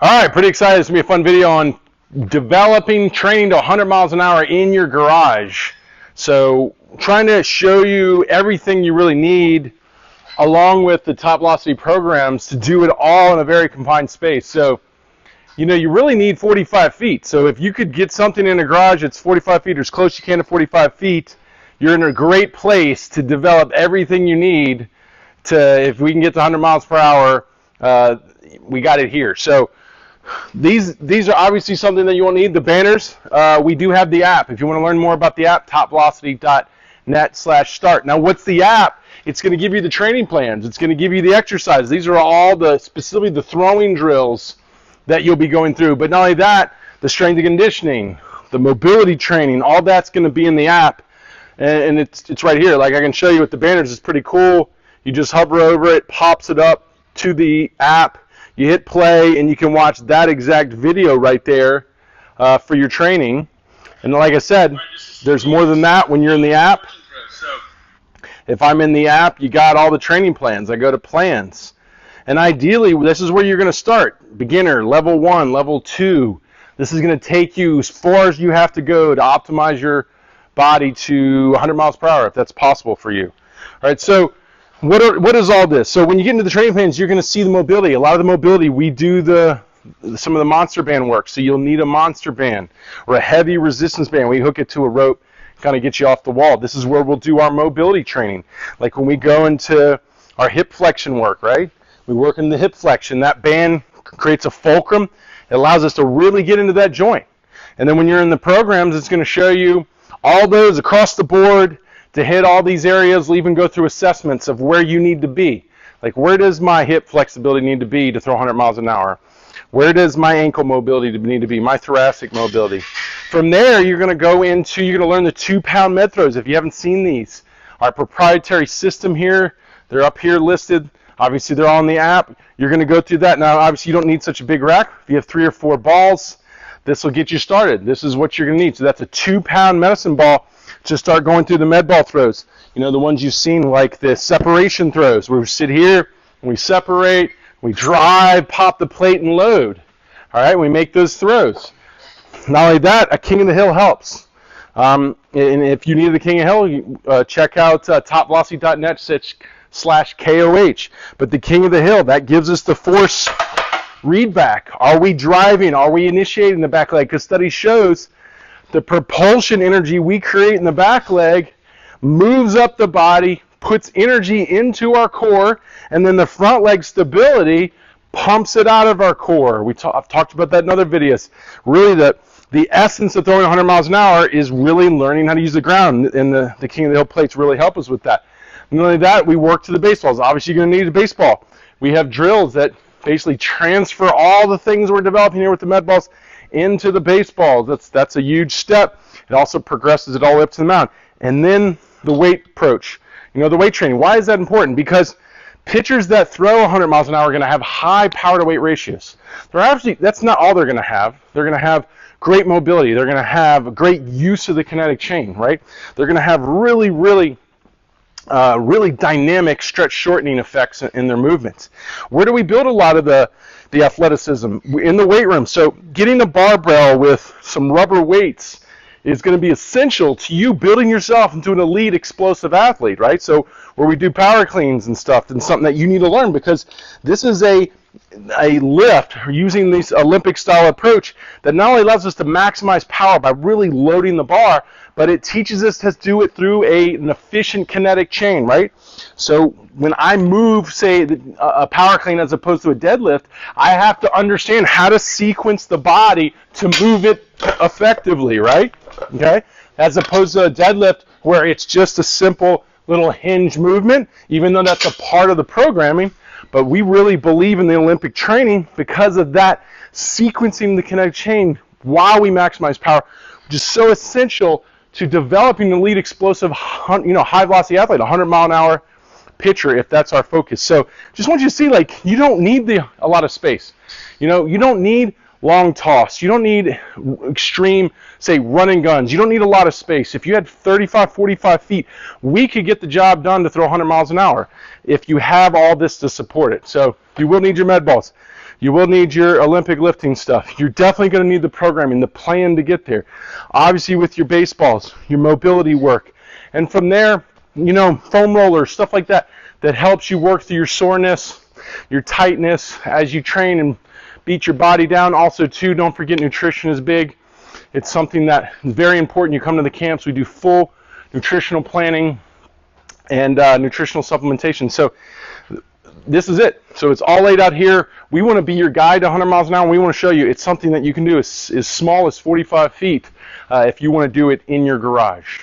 All right, pretty excited. It's going to be a fun video on developing training to 100 miles an hour in your garage. So trying to show you everything you really need along with the TopVelocity programs to do it all in a very confined space. So, you know, you really need 45 feet. So if you could get something in a garage that's 45 feet or as close as you can to 45 feet, you're in a great place to develop everything you need to, if we can get to 100 miles per hour, we got it here. So these are obviously something that you will need. The banners, we do have the app. If you want to learn more about the app, topvelocity.net/start. Now, what's the app? It's going to give you the training plans. It's going to give you the exercises. These are all specifically the throwing drills that you'll be going through. But not only that, the strength and conditioning, the mobility training, all that's going to be in the app. And it's right here. Like I can show you with the banners. It's pretty cool. You just hover over it, pops it up to the app. You hit play, and you can watch that exact video right there for your training. And like I said, there's more than that when you're in the app. If I'm in the app, you got all the training plans. I go to plans. And ideally, this is where you're going to start. Beginner, level 1, level 2. This is going to take you as far as you have to go to optimize your body to 100 miles per hour, if that's possible for you. All right, so what is all this? So when you get into the training plans, you're going to see the mobility. A lot of the mobility, we do some of the monster band work. So you'll need a monster band or a heavy resistance band. We hook it to a rope, kind of get you off the wall. This is where we'll do our mobility training. Like when we go into our hip flexion work, right? We work in the hip flexion. That band creates a fulcrum. It allows us to really get into that joint. And then when you're in the programs, it's going to show you all those across the board to hit all these areas. We'll even go through assessments of where you need to be. Like, where does my hip flexibility need to be to throw 100 miles an hour? Where does my ankle mobility need to be? My thoracic mobility. From there, you're going to go into, you're going to learn the 2-pound med throws. If you haven't seen these, our proprietary system here, they're up here listed. Obviously, they're all in the app. You're going to go through that. Now, obviously, you don't need such a big rack. If you have 3 or 4 balls, this will get you started. This is what you're going to need. So that's a 2-pound medicine ball to start going through the med ball throws. You know, the ones you've seen, like the separation throws, where we sit here, we separate, we drive, pop the plate, and load. All right, we make those throws. Not only that, a King of the Hill helps. And if you need the King of the Hill, check out topvelocity.net/KOH. But the King of the Hill, that gives us the force read back. Are we driving? Are we initiating the back leg? Because study shows the propulsion energy we create in the back leg moves up the body, puts energy into our core, and then the front leg stability pumps it out of our core. I've talked about that in other videos. Really, the essence of throwing 100 miles an hour is really learning how to use the ground, and the King of the Hill plates really help us with that. Not only that, we work to the baseballs. Obviously, you're going to need a baseball. We have drills that basically transfer all the things we're developing here with the med balls into the baseballs. That's a huge step. It also progresses it all the way up to the mound. And then the weight approach. You know, the weight training. Why is that important? Because pitchers that throw 100 miles an hour are going to have high power to weight ratios. That's not all they're going to have. They're going to have great mobility. They're going to have great use of the kinetic chain, right? They're going to have really dynamic stretch shortening effects in their movements. Where do we build a lot of the athleticism? In the weight room. So getting a barbell with some rubber weights is going to be essential to you building yourself into an elite explosive athlete, right? So where we do power cleans and stuff, and something that you need to learn, because this is a lift using this Olympic style approach that not only allows us to maximize power by really loading the bar, but it teaches us to do it through an efficient kinetic chain, right? So when I move, say, a power clean as opposed to a deadlift, I have to understand how to sequence the body to move it effectively, right? Okay? As opposed to a deadlift where it's just a simple little hinge movement, even though that's a part of the programming. But we really believe in the Olympic training because of that sequencing the kinetic chain while we maximize power, which is so essential to developing an elite explosive, high velocity athlete, 100 mile an hour pitcher, if that's our focus. So just want you to see, like, you don't need a lot of space. You know, you don't need long toss. You don't need extreme, say, running guns. You don't need a lot of space. If you had 35, 45 feet, we could get the job done to throw 100 miles an hour if you have all this to support it. So you will need your med balls. You will need your Olympic lifting stuff. You're definitely going to need the programming, the plan to get there. Obviously with your baseballs, your mobility work. And from there, you know, foam rollers, stuff like that, that helps you work through your soreness, your tightness as you train and beat your body down. Also too, don't forget nutrition is big. It's something that is very important. You come to the camps, we do full nutritional planning and nutritional supplementation. So this is it. So it's all laid out here. We want to be your guide to 100 miles an hour. And we want to show you it's something that you can do as small as 45 feet if you want to do it in your garage.